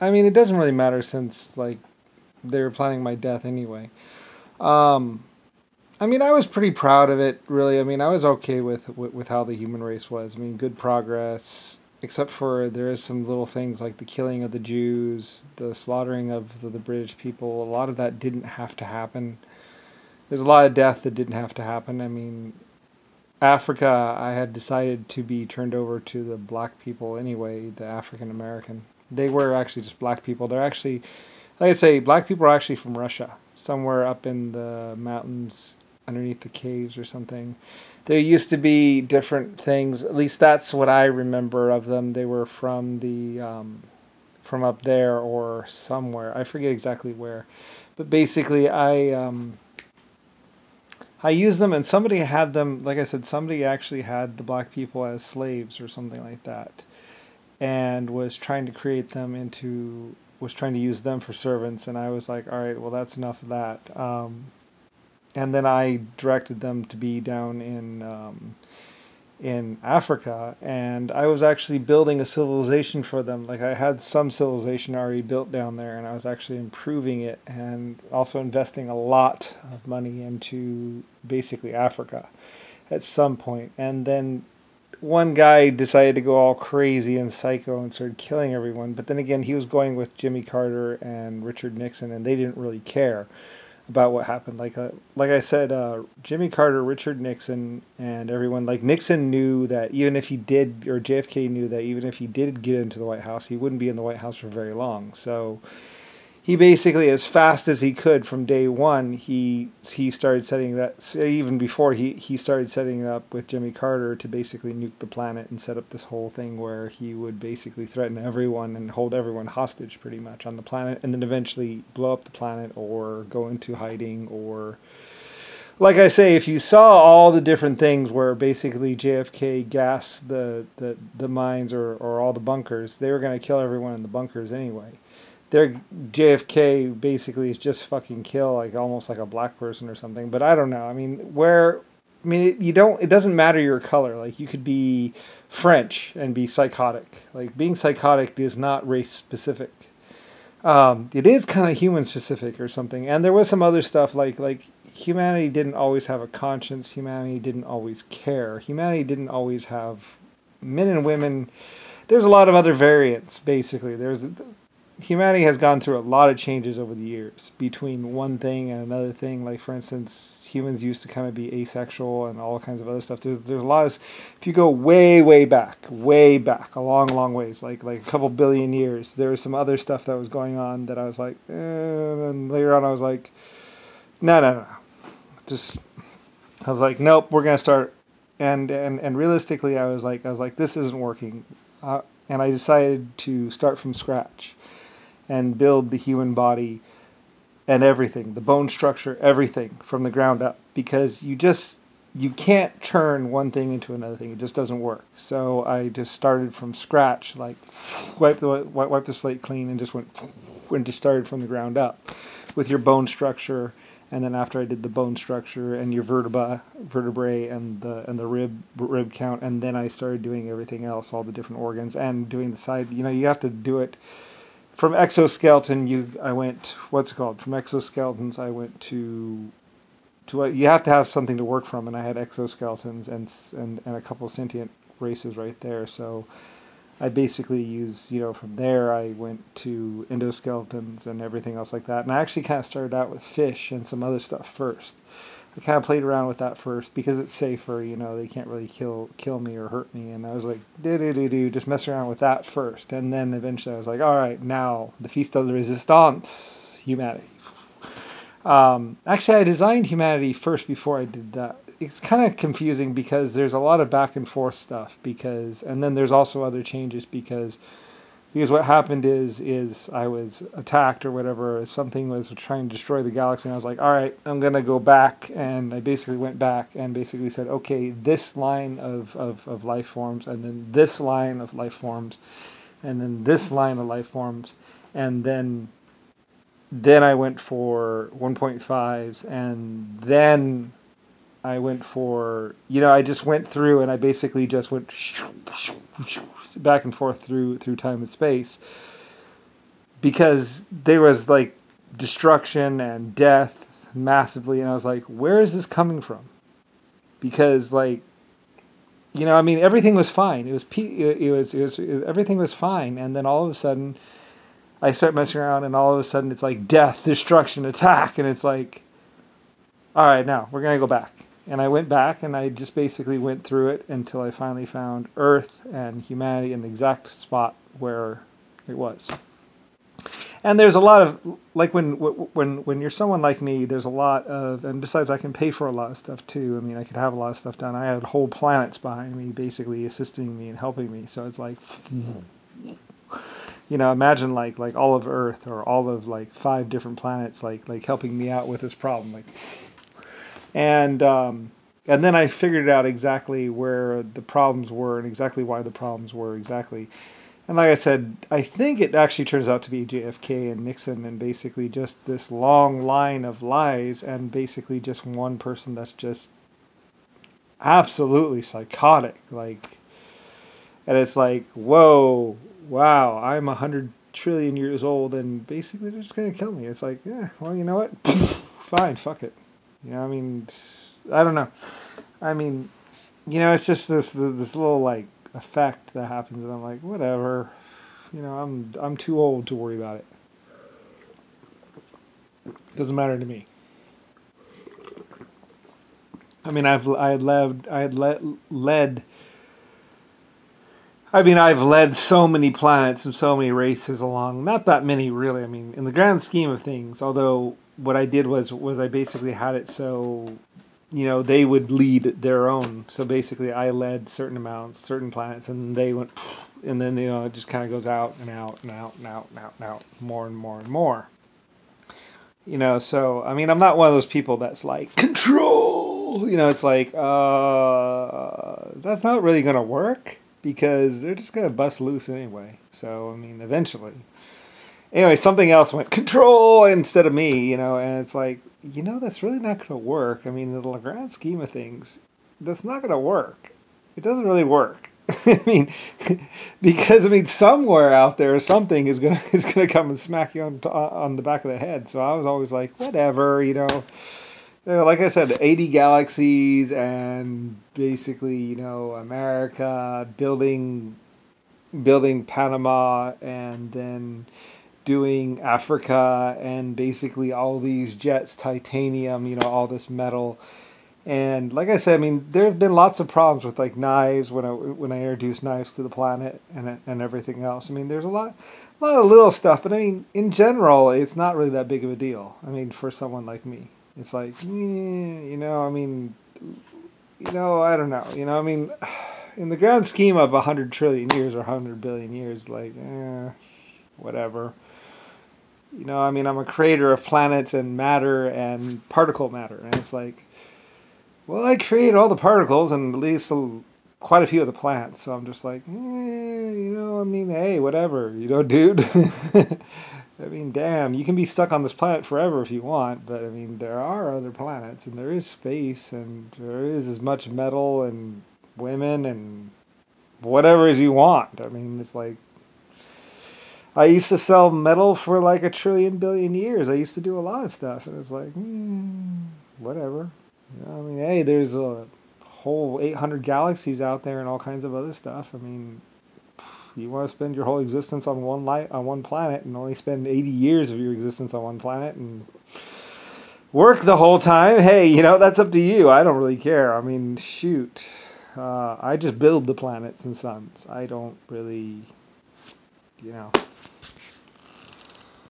I mean, it doesn't really matter since like they were planning my death anyway. Um, I mean, I was pretty proud of it, really. I mean, I was okay with how the human race was. I mean, good progress, except for there is some little things like the killing of the Jews, the slaughtering of the British people. A lot of that didn't have to happen. There's a lot of death that didn't have to happen. I mean, Africa, I had decided to be turned over to the black people anyway, the African American. They were actually just black people. They're actually, like I say, black people are actually from Russia, somewhere up in the mountains underneath the caves or something. There used to be different things. At least that's what I remember of them. They were from the from up there or somewhere. I forget exactly where, but basically, I used them, and somebody had them. Like I said, somebody actually had the black people as slaves or something like that, and was trying to create them into was trying to use them for servants. And I was like, all right, well, that's enough of that. And then I directed them to be down in Africa, and I was actually building a civilization for them. Like I had some civilization already built down there, and I was actually improving it, and also investing a lot of money into basically Africa at some point. And then one guy decided to go all crazy and psycho and started killing everyone. But then again, he was going with Jimmy Carter and Richard Nixon, and they didn't really care about what happened. Like I said, Jimmy Carter, Richard Nixon, and everyone. Like Nixon knew that even if he did, or JFK knew that even if he did get into the White House, he wouldn't be in the White House for very long. So he basically, as fast as he could from day one, he started setting that. Even before he started setting it up with Jimmy Carter to basically nuke the planet and set up this whole thing where he would basically threaten everyone and hold everyone hostage pretty much on the planet, and then eventually blow up the planet or go into hiding. Or like I say, if you saw all the different things where basically JFK gassed the mines or all the bunkers, they were going to kill everyone in the bunkers anyway. Their JFK basically is just fucking kill, like almost like a black person or something. But I don't know. I mean, you don't. It doesn't matter your color. Like you could be French and be psychotic. Like being psychotic is not race specific. It is kind of human specific or something. And there was some other stuff like humanity didn't always have a conscience. Humanity didn't always care. Humanity didn't always have men and women. There's a lot of other variants. Basically, there's humanity has gone through a lot of changes over the years between one thing and another thing. Like for instance, humans used to kind of be asexual and all kinds of other stuff. There's a lot of, if you go way back, a long ways, like a couple billion years, there was some other stuff that was going on that I was like, and later on I was like, no, just I was like, nope, we're gonna start, and realistically, I was like, this isn't working, and I decided to start from scratch and build the human body and everything, the bone structure, everything from the ground up, because you can't turn one thing into another thing. It just doesn't work. So I just started from scratch, like wipe the slate clean, and just just started from the ground up with your bone structure. And then after I did the bone structure and your vertebrae and the rib count, and then I started doing everything else, all the different organs, and doing the side. You have to do it from exoskeleton. I went, what's it called? From exoskeletons, I went to you have to have something to work from, and I had exoskeletons and a couple of sentient races right there. So I basically used, from there I went to endoskeletons and everything else like that. And I actually kind of started out with fish and some other stuff first. I kind of played around with that first because it's safer, they can't really kill me or hurt me. And I was like, just mess around with that first. And then eventually I was like, all right, now the Feast of the Resistance, humanity. Actually, I designed humanity first before I did that. It's kind of confusing because there's a lot of back and forth stuff and then there's also other changes because what happened is I was attacked or whatever. Something was trying to destroy the galaxy, and I was like, all right, I'm going to go back. And I basically went back and basically said, okay, this line of life forms, and then this line of life forms, and then this line of life forms, and then I went for 1.5s, and then I went for, I just went through and I basically just went back and forth through time and space. because there was like destruction and death massively, and I was like, where is this coming from? Because like, you know, I mean, everything was fine. Everything was fine, and then all of a sudden, I start messing around, and all of a sudden, it's like death, destruction, attack, and it's like, all right, now we're gonna go back. And I went back, and I just basically went through it until I finally found Earth and humanity in the exact spot where it was. And there's a lot of, like, when you're someone like me, there's a lot of, and besides I can pay for a lot of stuff too. I mean, I could have a lot of stuff done. I had whole planets behind me basically assisting me and helping me. So it's like, you know, imagine like all of Earth or all of like 5 different planets like helping me out with this problem. Like, and then I figured out exactly where the problems were and exactly why the problems were exactly. And like I said, I think it actually turns out to be JFK and Nixon and basically just this long line of lies and basically just one person that's just absolutely psychotic. Like, and it's like, whoa, wow, I'm 100 trillion years old and basically they're just going to kill me. It's like, yeah, well, you know what? Fine, fuck it. You know, I mean, I don't know. I mean, you know, it's just this little like effect that happens, and I'm like, whatever. You know, I'm too old to worry about it. Doesn't matter to me. I mean, I've led so many planets and so many races along. Not that many, really. I mean, in the grand scheme of things. Although what I did was I basically had it so, you know, they would lead their own. So basically, I led certain amounts, certain planets, and they went, and then, you know, it just kind of goes out and out and out and out and out and out, more and more and more. You know, so I mean, I'm not one of those people that's like control. You know, it's like that's not really gonna work because they're just gonna bust loose anyway. So I mean, eventually. Anyway, something else went control instead of me, you know, and it's like, you know, that's really not going to work. I mean, in the grand scheme of things, that's not going to work. It doesn't really work. I mean, because I mean, somewhere out there, something is gonna come and smack you on the back of the head. So I was always like, whatever, you know. Like I said, 80 galaxies and basically, you know, America building Panama and then doing Africa and basically all these jets, titanium, you know, all this metal. And like I said, I mean, there have been lots of problems with like knives when I introduced knives to the planet and everything else. I mean, there's a lot of little stuff, but I mean, in general, it's not really that big of a deal. I mean, for someone like me, it's like, you know, I mean, you know, I don't know, you know, I mean, in the grand scheme of 100 trillion years or 100 billion years, like, whatever. You know, I mean, I'm a creator of planets and matter and particle matter. And it's like, well, I created all the particles and at least quite a few of the plants. So I'm just like, you know, I mean, hey, whatever, you know, dude. I mean, damn, you can be stuck on this planet forever if you want. But, I mean, there are other planets and there is space and there is as much metal and women and whatever as you want. I mean, it's like, I used to sell metal for like 1 trillion billion years. I used to do a lot of stuff, and it's like, whatever. You know, I mean, hey, there's a whole 800 galaxies out there and all kinds of other stuff. I mean, you want to spend your whole existence on one planet and only spend 80 years of your existence on one planet and work the whole time? Hey, you know, that's up to you. I don't really care. I mean, shoot. I just build the planets and suns. I don't really, you know.